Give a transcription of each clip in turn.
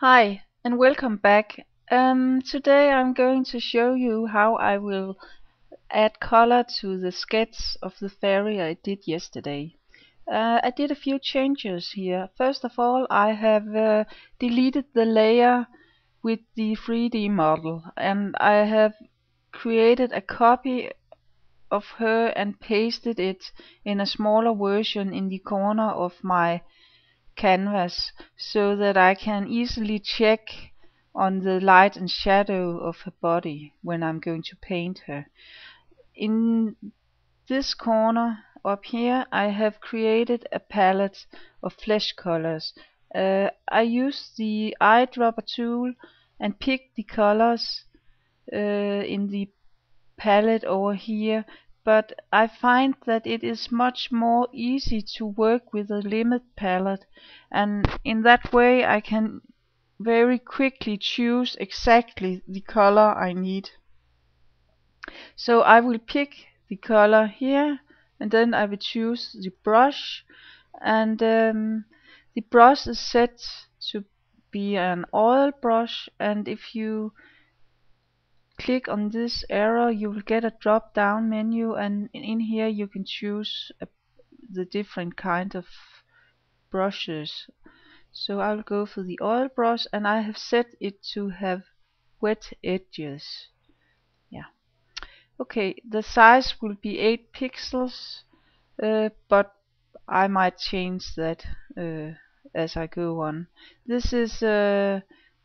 Hi and welcome back. Today I'm going to show you how I will add color to the sketch of the fairy I did yesterday. I did a few changes here. First of all, I have deleted the layer with the 3D model, and I have created a copy of her and pasted it in a smaller version in the corner of my canvas so that I can easily check on the light and shadow of her body when I'm going to paint her. In this corner up here I have created a palette of flesh colors. I used the eyedropper tool and picked the colors in the palette over here, but I find that it is much more easy to work with a limit palette, and in that way I can very quickly choose exactly the color I need. So I will pick the color here, and then I will choose the brush, and the brush is set to be an oil brush, and if you click on this arrow you will get a drop down menu, and in here you can choose the different kind of brushes. So I'll go for the oil brush, and I have set it to have wet edges. Yeah. Okay, the size will be 8 pixels, but I might change that as I go on. This is the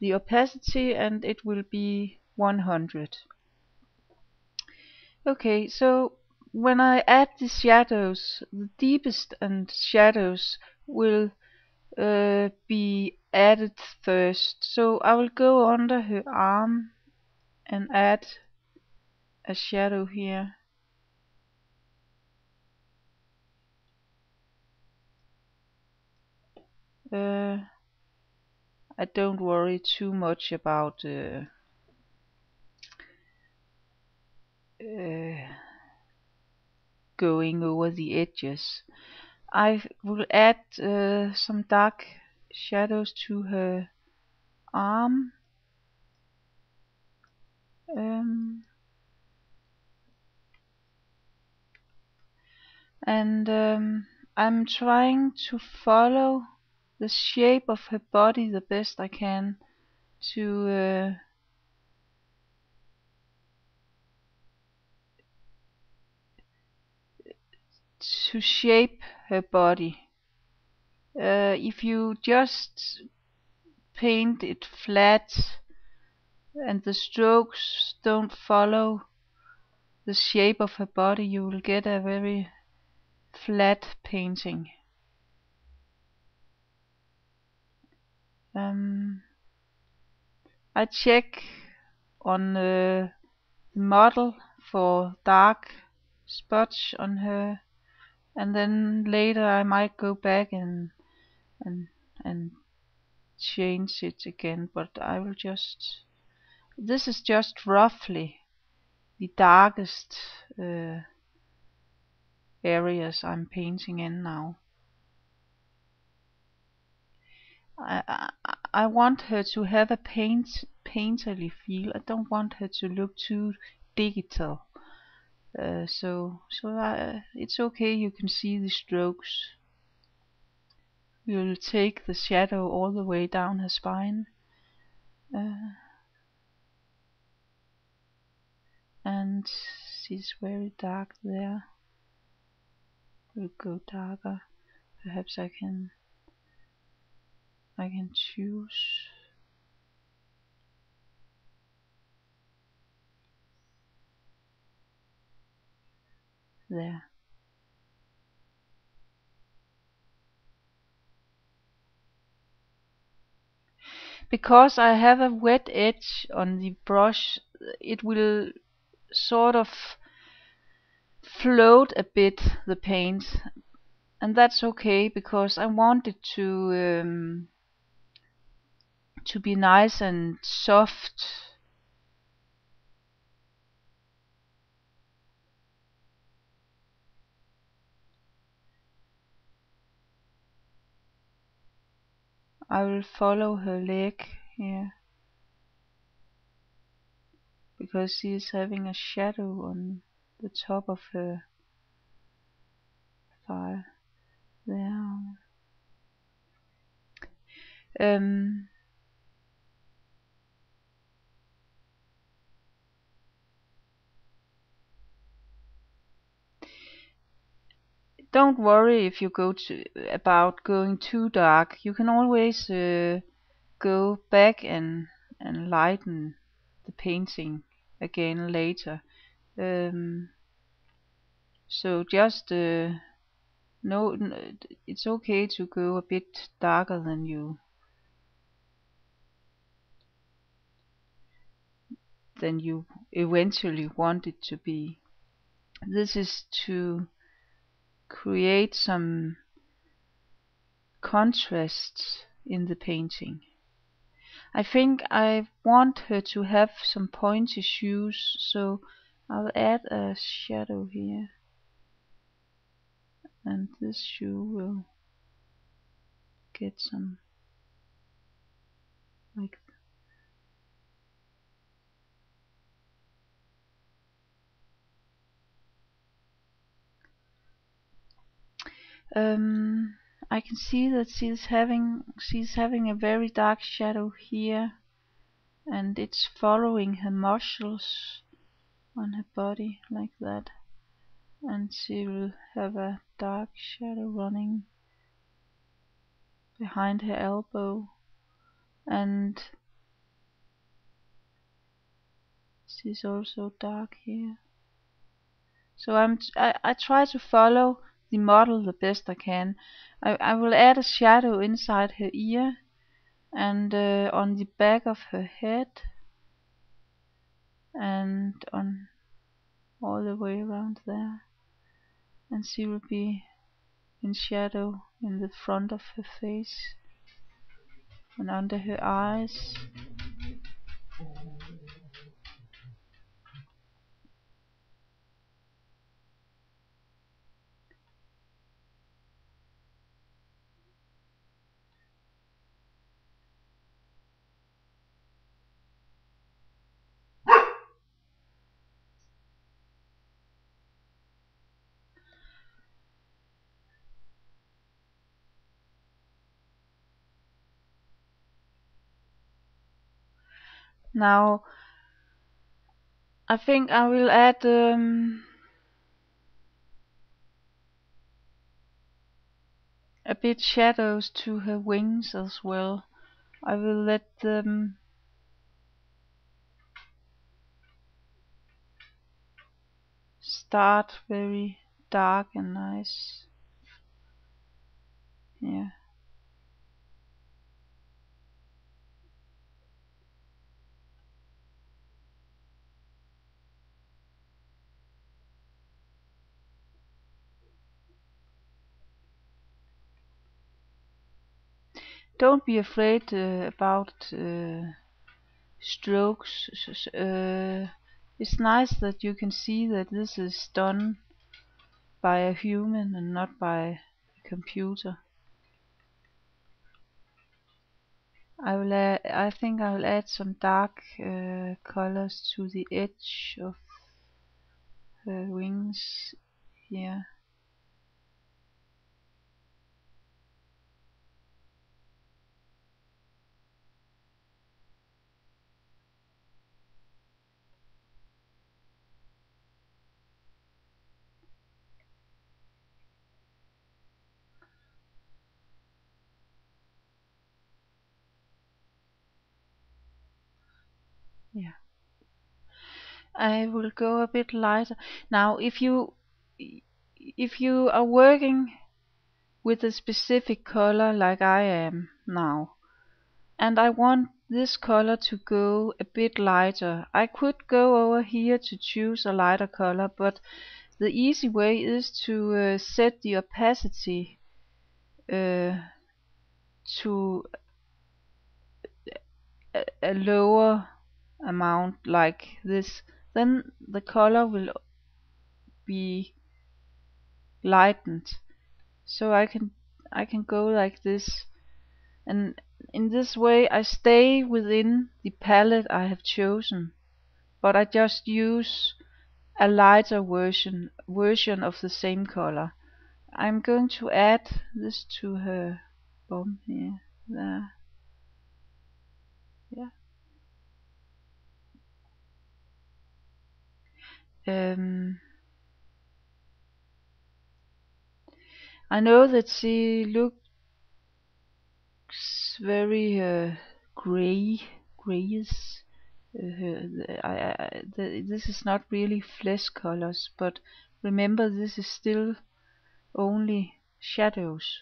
opacity, and it will be 100. Okay, so when I add the shadows, the deepest and shadows will be added first. So I will go under her arm and add a shadow here. I don't worry too much about going over the edges. I will add some dark shadows to her arm. And I'm trying to follow the shape of her body the best I can to shape her body. If you just paint it flat and the strokes don't follow the shape of her body, you will get a very flat painting. I check on the model for dark spots on her, and then later I might go back and and change it again, but I will just, this is just roughly the darkest areas I'm painting in now. I want her to have a painterly feel. I don't want her to look too digital. It's okay, you can see the strokes. We'll take the shadow all the way down her spine. And she's very dark there. We'll go darker. Perhaps I can choose there. Because I have a wet edge on the brush, it will sort of float a bit, the paint, and that's okay because I want it to be nice and soft. I will follow her leg here because she is having a shadow on the top of her thigh there. Don't worry if you about going too dark. You can always go back and lighten the painting again later. So just no, it's okay to go a bit darker than you eventually want it to be. This is to create some contrasts in the painting. I think I want her to have some pointy shoes, so I'll add a shadow here, and this shoe will get some like I can see that she's having a very dark shadow here, and it's following her muscles on her body like that, and she will have a dark shadow running behind her elbow, and she's also dark here. So I try to follow the model the best I can. I will add a shadow inside her ear and on the back of her head and on all the way around there, and she will be in shadow in the front of her face and under her eyes. Now I think I will add a bit shadows to her wings as well. I will let them start very dark and nice. Yeah. Don't be afraid about strokes. It's nice that you can see that this is done by a human and not by a computer. I think I will add some dark colors to the edge of her wings here. Yeah. I will go a bit lighter. Now if you are working with a specific color like I am now, and I want this color to go a bit lighter, I could go over here to choose a lighter color, but the easy way is to set the opacity uh, to a lower amount like this. Then the color will be lightened. So I can go like this, and In this way I stay within the palette I have chosen, but I just use a lighter version of the same color. I'm going to add this to her bum here, there, yeah. I know that she looks very grayish. This is not really flesh colors, but remember, this is still only shadows.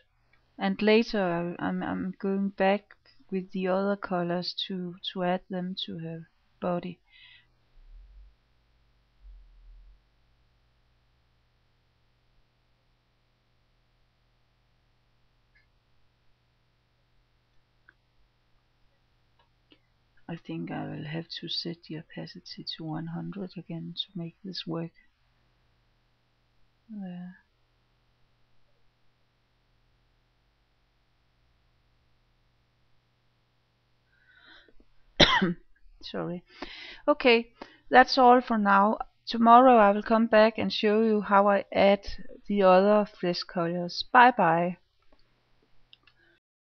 And later I'm going back with the other colors to add them to her body. I think I will have to set the opacity to 100 again to make this work. There. Sorry. Okay, that's all for now. Tomorrow I will come back and show you how I add the other flesh colors. Bye bye.